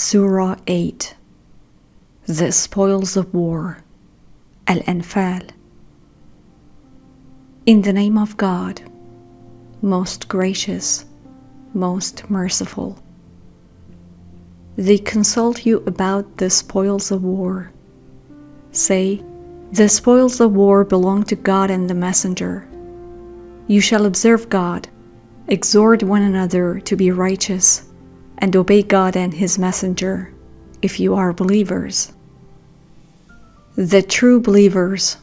Sura 8. The Spoils of War. Al-Anfãl. In the name of God, most gracious, most merciful. They consult you about the spoils of war. Say, the spoils of war belong to God and the messenger. You shall observe God, exhort one another to be righteous, and obey God and His messenger, if you are believers. The true believers.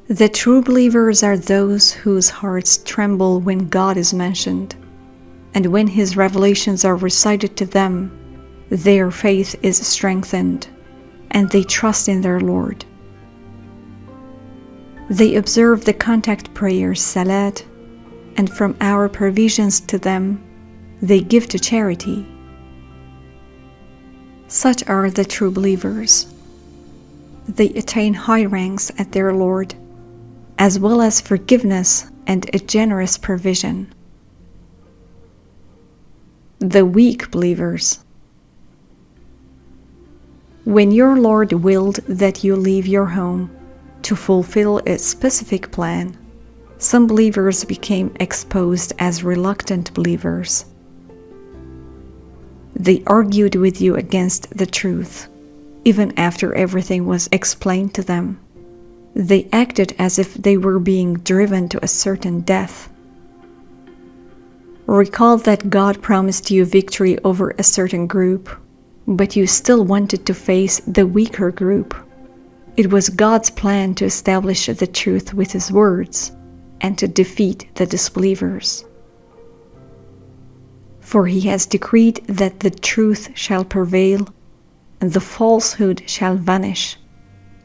The true believers are those whose hearts tremble when God is mentioned, and when His revelations are recited to them, their faith is strengthened, and they trust in their Lord. They observe the contact prayers, Salat, and from our provisions to them, they give to charity. Such are the true believers. They attain high ranks at their Lord, as well as forgiveness and a generous provision. The weak believers. When your Lord willed that you leave your home to fulfill a specific plan, some believers became exposed as reluctant believers. They argued with you against the truth, even after everything was explained to them. They acted as if they were being driven to a certain death. Recall that God promised you victory over a certain group, but you still wanted to face the weaker group. It was God's plan to establish the truth with His words and to defeat the disbelievers. For He has decreed that the truth shall prevail and the falsehood shall vanish,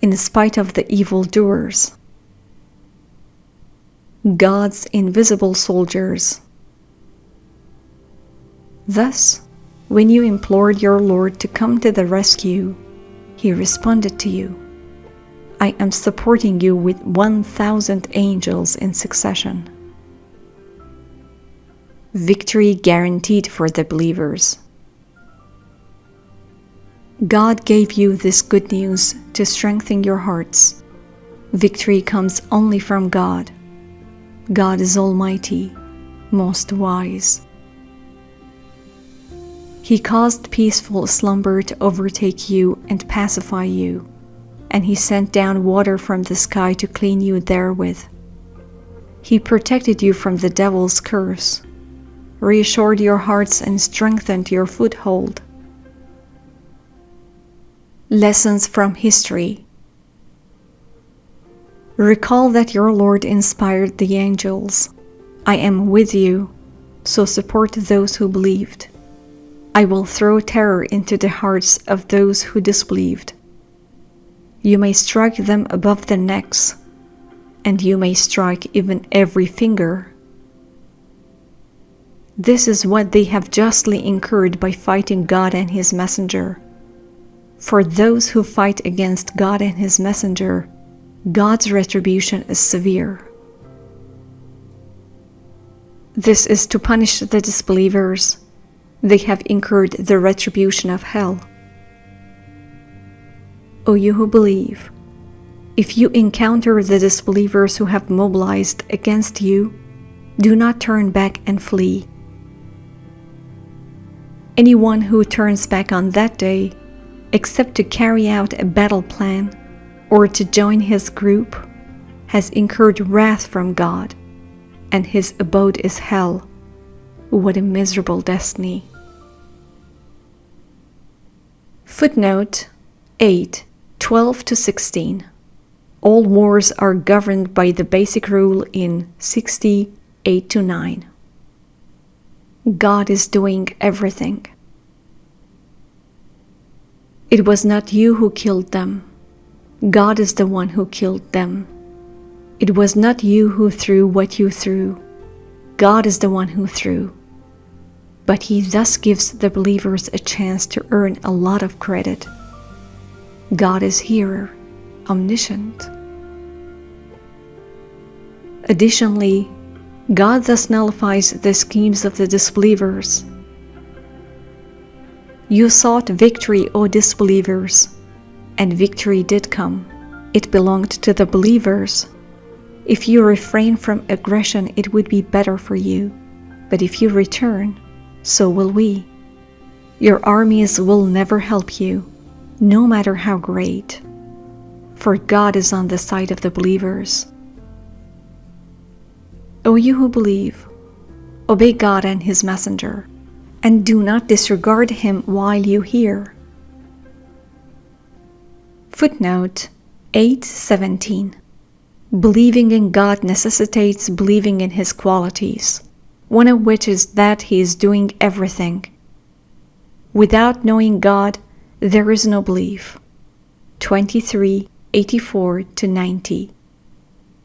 in spite of the evildoers. God's invisible soldiers. Thus, when you implored your Lord to come to the rescue, He responded to you, I am supporting you with 1,000 angels in succession. Victory guaranteed for the believers. God gave you this good news to strengthen your hearts. Victory comes only from God. God is Almighty, most wise. He caused peaceful slumber to overtake you and pacify you, and He sent down water from the sky to clean you therewith. He protected you from the devil's curse, reassured your hearts and strengthened your foothold. Lessons from history. Recall that your Lord inspired the angels. I am with you, so support those who believed. I will throw terror into the hearts of those who disbelieved. You may strike them above the necks, and you may strike even every finger. This is what they have justly incurred by fighting God and His messenger. For those who fight against God and His messenger, God's retribution is severe. This is to punish the disbelievers. They have incurred the retribution of hell. O you who believe, if you encounter the disbelievers who have mobilized against you, do not turn back and flee. Anyone who turns back on that day, except to carry out a battle plan or to join his group, has incurred wrath from God, and his abode is hell. What a miserable destiny. Footnote 8, 12-16. All wars are governed by the basic rule in 60, 8-9. God is doing everything. It was not you who killed them. God is the one who killed them. It was not you who threw what you threw. God is the one who threw. But He thus gives the believers a chance to earn a lot of credit. God is hearer, omniscient. Additionally, God thus nullifies the schemes of the disbelievers. You sought victory, O disbelievers, and victory did come. It belonged to the believers. If you refrain from aggression, it would be better for you. But if you return, so will we. Your armies will never help you, no matter how great, for God is on the side of the believers. O you who believe, obey God and His messenger, and do not disregard Him while you hear. Footnote 8:17. Believing in God necessitates believing in His qualities, one of which is that He is doing everything. Without knowing God, there is no belief. 23:84-90.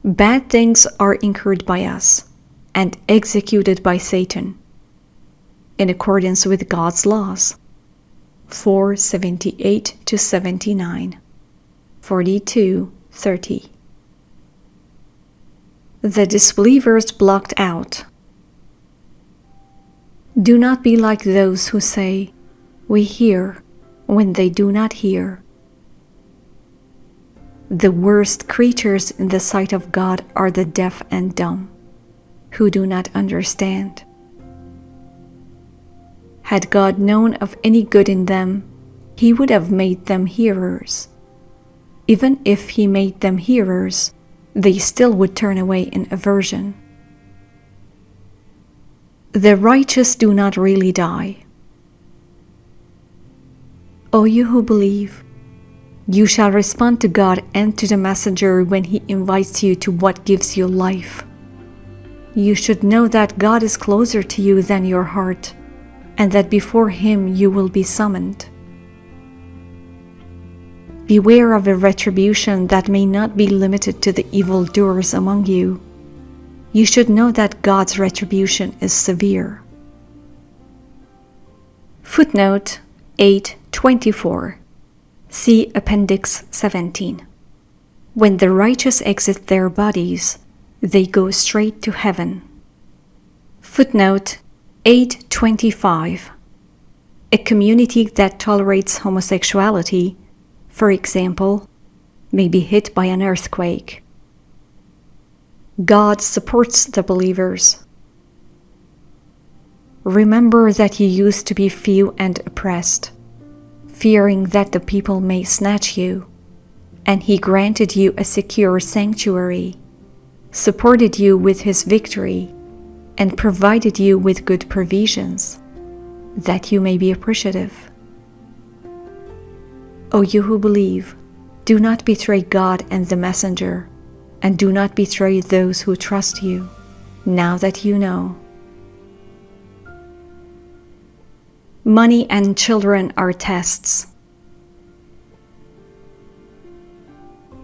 Bad things are incurred by us and executed by Satan in accordance with God's laws. 4:78-79. 42:30. The disbelievers blocked out. Do not be like those who say, "We hear," when they do not hear. The worst creatures in the sight of God are the deaf and dumb, who do not understand. Had God known of any good in them, He would have made them hearers. Even if He made them hearers, they still would turn away in aversion. The righteous do not really die. O you who believe, you shall respond to God and to the messenger when he invites you to what gives you life. You should know that God is closer to you than your heart, and that before Him you will be summoned. Beware of a retribution that may not be limited to the evildoers among you. You should know that God's retribution is severe. Footnote 8:24. See Appendix 17. When the righteous exit their bodies, they go straight to heaven. Footnote 8:25. A community that tolerates homosexuality, for example, may be hit by an earthquake. God supports the believers. Remember that you used to be few and oppressed, fearing that the people may snatch you, and He granted you a secure sanctuary, supported you with His victory, and provided you with good provisions, that you may be appreciative. O you who believe, do not betray God and the messenger, and do not betray those who trust you, now that you know. Money and children are tests.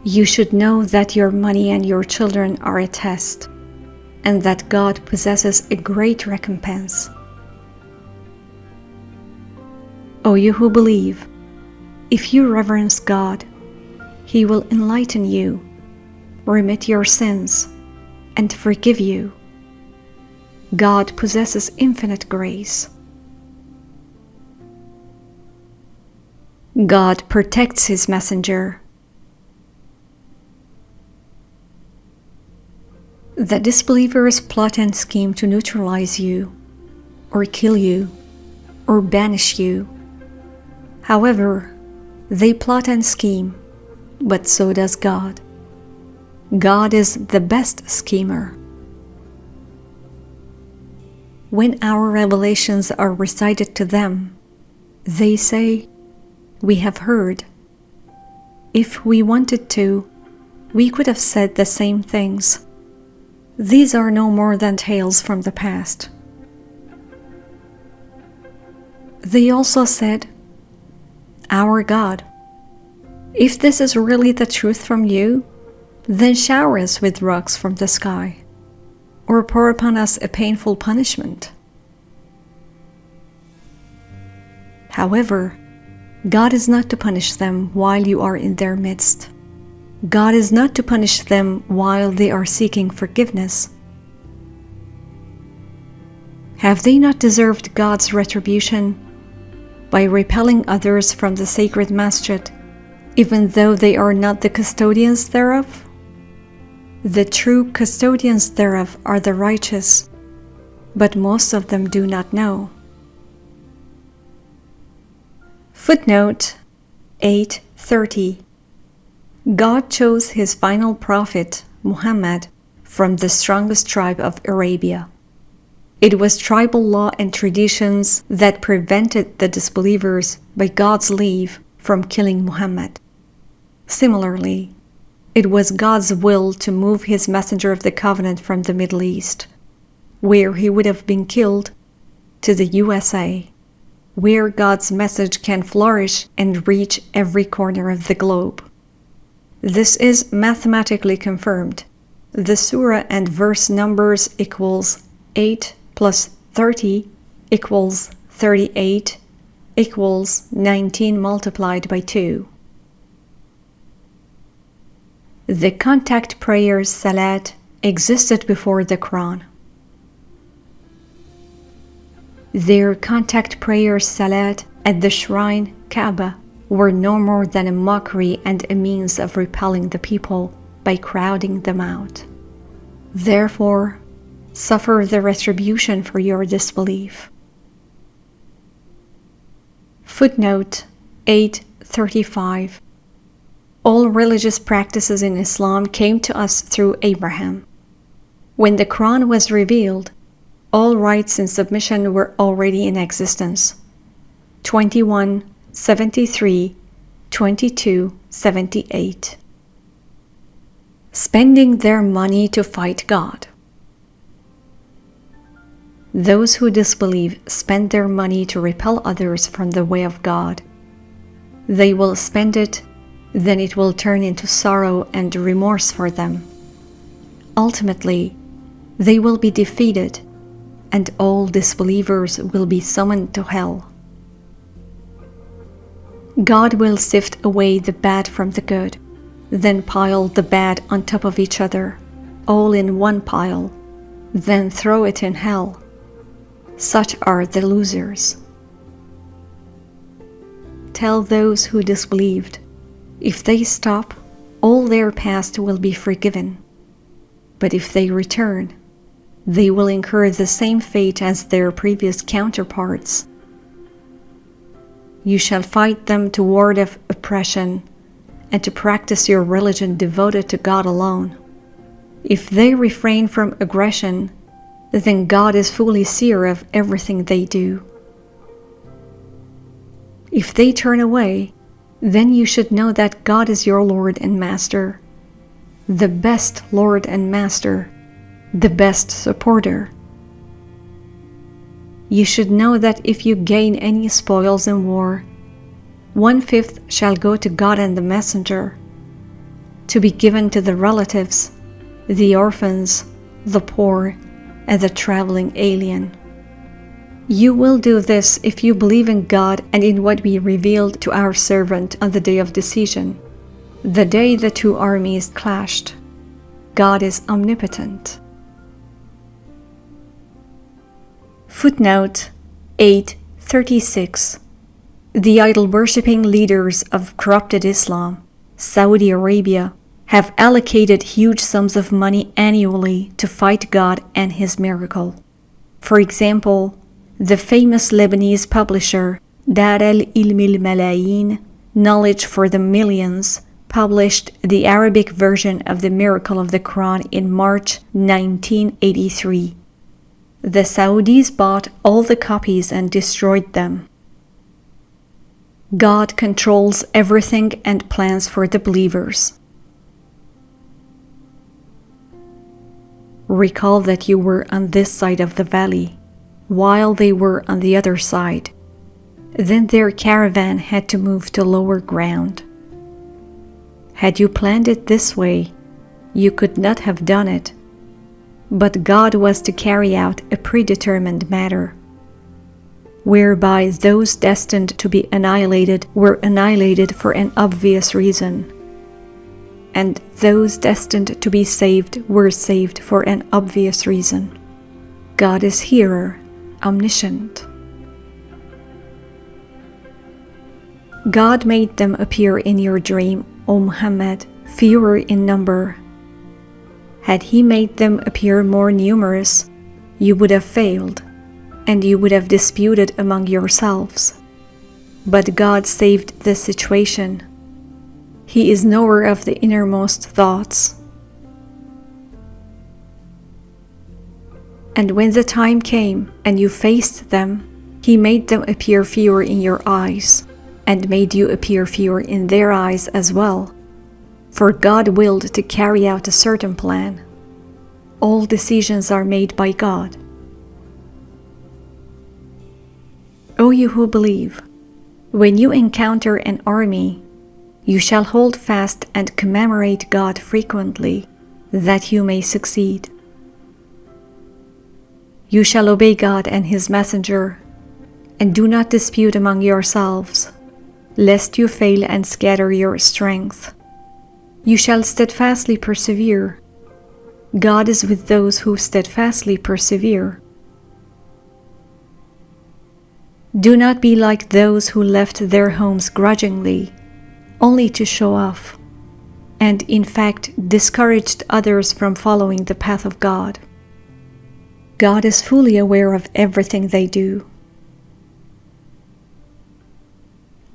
You should know that your money and your children are a test, and that God possesses a great recompense. O you who believe, if you reverence God, He will enlighten you, remit your sins, and forgive you. God possesses infinite grace. God protects His messenger. The disbelievers plot and scheme to neutralize you, or kill you, or banish you. However, they plot and scheme, but so does God. God is the best schemer. When our revelations are recited to them, they say, "We have heard." If we wanted to, we could have said the same things. These are no more than tales from the past. They also said, "Our God, if this is really the truth from you, then shower us with rocks from the sky, or pour upon us a painful punishment." However, God is not to punish them while you are in their midst. God is not to punish them while they are seeking forgiveness. Have they not deserved God's retribution? by repelling others from the sacred masjid, even though they are not the custodians thereof? The true custodians thereof are the righteous, but most of them do not know. Footnote 8:30. God chose his final prophet, Muhammad, from the strongest tribe of Arabia. It was tribal law and traditions that prevented the disbelievers, by God's leave, from killing Muhammad. Similarly, it was God's will to move his messenger of the covenant from the Middle East, where he would have been killed, to the USA, where God's message can flourish and reach every corner of the globe. This is mathematically confirmed. The Surah and verse numbers equals 8 plus 30 equals 38 equals 19 multiplied by 2. The contact prayers Salat existed before the Quran. Their contact prayers Salat at the shrine Kaaba were no more than a mockery and a means of repelling the people by crowding them out. Therefore, suffer the retribution for your disbelief. Footnote 8:35. All religious practices in Islam came to us through Abraham. When the Quran was revealed, all rights and submission were already in existence. 21:73, 22:78. Spending their money to fight God. Those who disbelieve spend their money to repel others from the way of God. They will spend it, then it will turn into sorrow and remorse for them. Ultimately, they will be defeated, and all disbelievers will be summoned to hell. God will sift away the bad from the good, then pile the bad on top of each other, all in one pile, then throw it in hell. Such are the losers. Tell those who disbelieved, if they stop, all their past will be forgiven. But if they return, they will incur the same fate as their previous counterparts. You shall fight them to ward off oppression and to practice your religion devoted to God alone. If they refrain from aggression, then God is fully seer of everything they do. If they turn away, then you should know that God is your Lord and Master, the best Lord and Master, the best supporter. You should know that if you gain any spoils in war, 1/5 shall go to God and the messenger, to be given to the relatives, the orphans, the poor, and the traveling alien. You will do this if you believe in God and in what we revealed to our servant on the day of decision, the day the two armies clashed. God is omnipotent. Footnote 8:36. The idol-worshipping leaders of corrupted Islam, Saudi Arabia, have allocated huge sums of money annually to fight God and His miracle. For example, the famous Lebanese publisher Dar al-Ilm al-Malayin, Knowledge for the Millions, published the Arabic version of the Miracle of the Quran in March 1983. The Saudis bought all the copies and destroyed them. God controls everything and plans for the believers. Recall that you were on this side of the valley, while they were on the other side. Then their caravan had to move to lower ground. Had you planned it this way, you could not have done it. But God was to carry out a predetermined matter, whereby those destined to be annihilated were annihilated for an obvious reason, and those destined to be saved were saved for an obvious reason. God is hearer, omniscient. God made them appear in your dream, O Muhammad, fewer in number. Had He made them appear more numerous, you would have failed, and you would have disputed among yourselves. But God saved the situation. He is knower of the innermost thoughts. And when the time came and you faced them, He made them appear fewer in your eyes, and made you appear fewer in their eyes as well. For God willed to carry out a certain plan. All decisions are made by God. O you who believe, when you encounter an army, you shall hold fast and commemorate God frequently, that you may succeed. You shall obey God and His messenger, and do not dispute among yourselves, lest you fail and scatter your strength. You shall steadfastly persevere. God is with those who steadfastly persevere. Do not be like those who left their homes grudgingly, only to show off, and in fact discouraged others from following the path of God. God is fully aware of everything they do.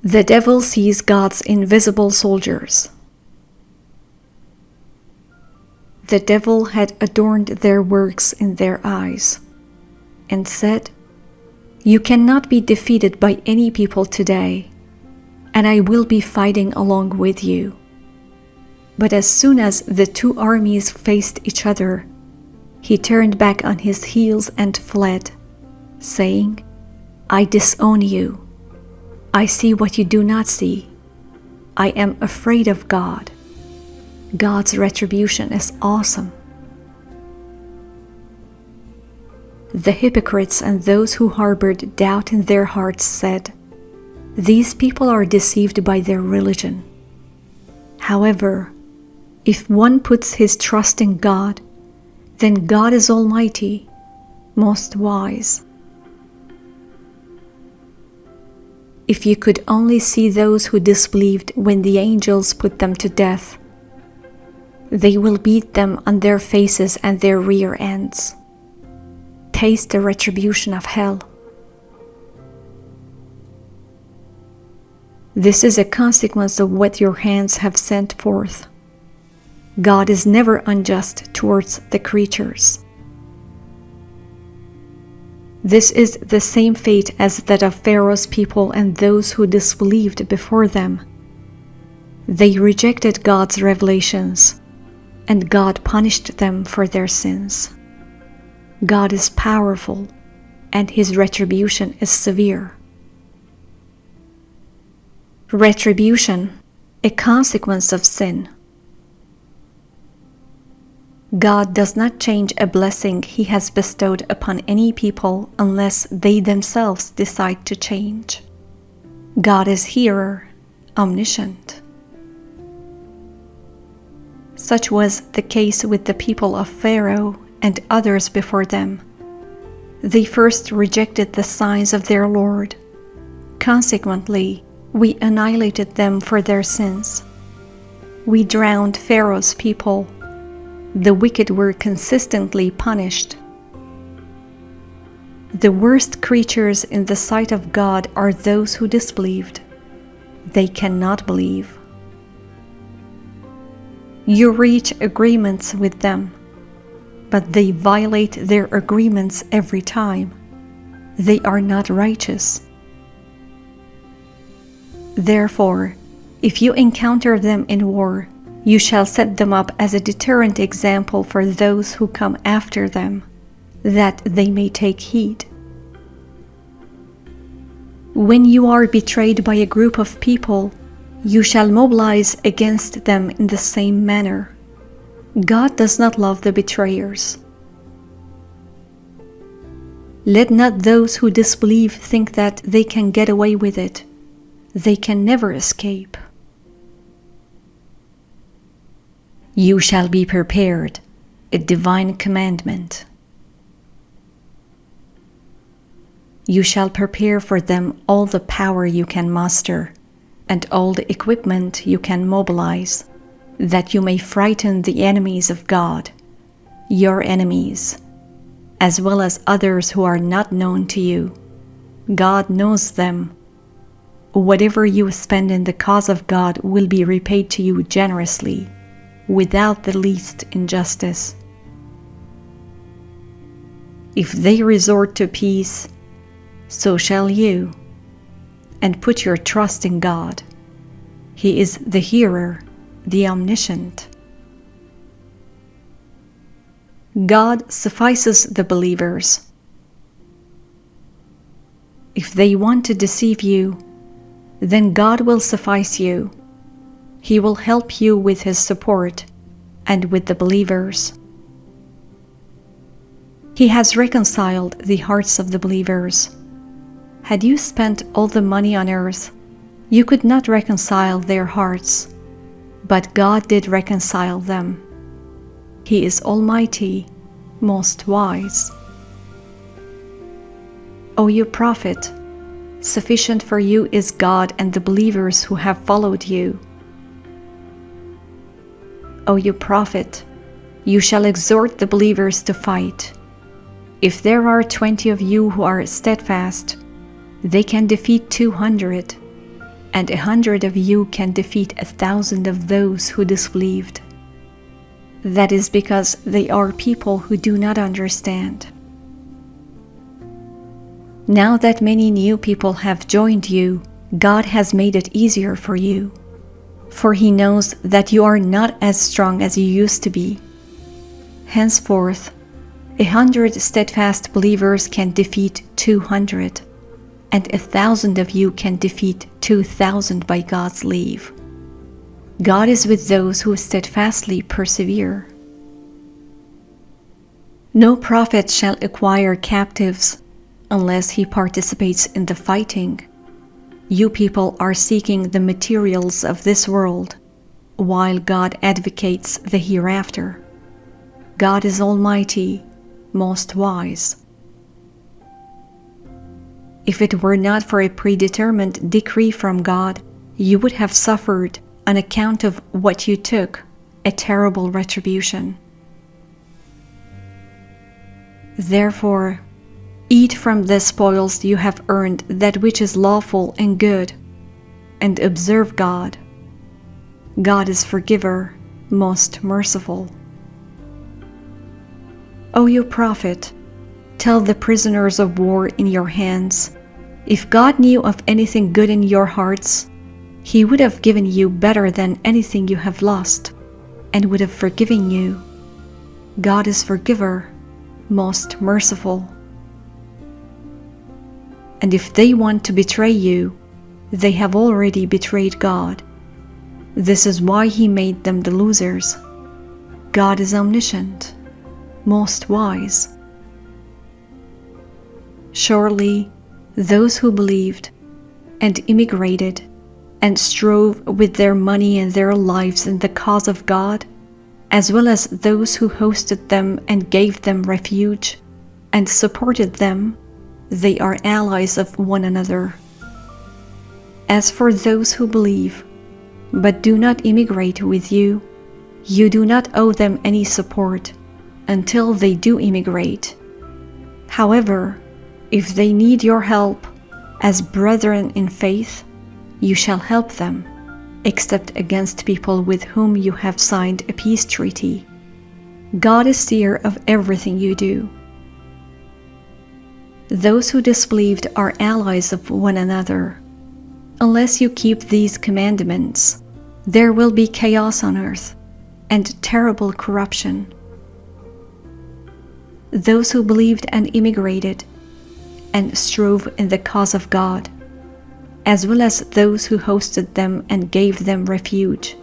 The devil sees God's invisible soldiers. The devil had adorned their works in their eyes, and said, "You cannot be defeated by any people today, and I will be fighting along with you." But as soon as the two armies faced each other, he turned back on his heels and fled, saying, "I disown you. I see what you do not see. I am afraid of God. God's retribution is awesome." The hypocrites and those who harbored doubt in their hearts said, "These people are deceived by their religion." However, if one puts his trust in God, then God is Almighty, most wise. If you could only see those who disbelieved when the angels put them to death, they will beat them on their faces and their rear ends. Taste the retribution of hell. This is a consequence of what your hands have sent forth. God is never unjust towards the creatures. This is the same fate as that of Pharaoh's people and those who disbelieved before them. They rejected God's revelations, and God punished them for their sins. God is powerful, and His retribution is severe. Retribution, a consequence of sin. God does not change a blessing He has bestowed upon any people unless they themselves decide to change. God is hearer, omniscient. Such was the case with the people of Pharaoh and others before them. They first rejected the signs of their Lord. Consequently, we annihilated them for their sins. We drowned Pharaoh's people. The wicked were consistently punished. The worst creatures in the sight of God are those who disbelieved. They cannot believe. You reach agreements with them, but they violate their agreements every time. They are not righteous. Therefore, if you encounter them in war, you shall set them up as a deterrent example for those who come after them, that they may take heed. When you are betrayed by a group of people, you shall mobilize against them in the same manner. God does not love the betrayers. Let not those who disbelieve think that they can get away with it. They can never escape. You shall be prepared, a divine commandment. You shall prepare for them all the power you can muster, and all the equipment you can mobilize, that you may frighten the enemies of God, your enemies, as well as others who are not known to you. God knows them. Whatever you spend in the cause of God will be repaid to you generously, without the least injustice. If they resort to peace, so shall you, and put your trust in God. He is the hearer, the omniscient. God suffices the believers. If they want to deceive you, then God will suffice you. He will help you with His support and with the believers. He has reconciled the hearts of the believers. Had you spent all the money on earth, you could not reconcile their hearts, but God did reconcile them. He is Almighty, most wise. O you prophet, sufficient for you is God and the believers who have followed you. O you prophet, you shall exhort the believers to fight. If there are 20 of you who are steadfast, they can defeat 200, and 100 of you can defeat 1,000 of those who disbelieved. That is because they are people who do not understand. Now that many new people have joined you, God has made it easier for you, for He knows that you are not as strong as you used to be. Henceforth, 100 steadfast believers can defeat 200, and 1,000 of you can defeat 2,000 by God's leave. God is with those who steadfastly persevere. No prophet shall acquire captives unless he participates in the fighting. You people are seeking the materials of this world, while God advocates the hereafter. God is Almighty, most wise. If it were not for a predetermined decree from God, you would have suffered, on account of what you took, a terrible retribution. Therefore, eat from the spoils you have earned that which is lawful and good, and observe God. God is forgiver, most merciful. O you prophet, tell the prisoners of war in your hands, if God knew of anything good in your hearts, He would have given you better than anything you have lost, and would have forgiven you. God is forgiver, most merciful. And if they want to betray you, they have already betrayed God. This is why He made them the losers. God is omniscient, most wise. Surely, those who believed and immigrated and strove with their money and their lives in the cause of God, as well as those who hosted them and gave them refuge and supported them, they are allies of one another. As for those who believe, but do not immigrate with you, you do not owe them any support until they do immigrate. However, if they need your help as brethren in faith, you shall help them, except against people with whom you have signed a peace treaty. God is seer of everything you do. Those who disbelieved are allies of one another. Unless you keep these commandments, there will be chaos on earth and terrible corruption. Those who believed and immigrated and strove in the cause of God, as well as those who hosted them and gave them refuge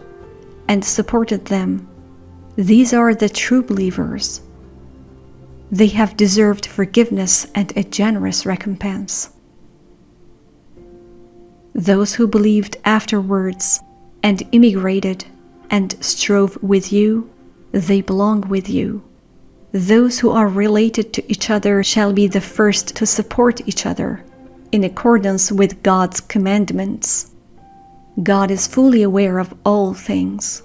and supported them, these are the true believers. They have deserved forgiveness and a generous recompense. Those who believed afterwards and immigrated and strove with you, they belong with you. Those who are related to each other shall be the first to support each other, in accordance with God's commandments. God is fully aware of all things.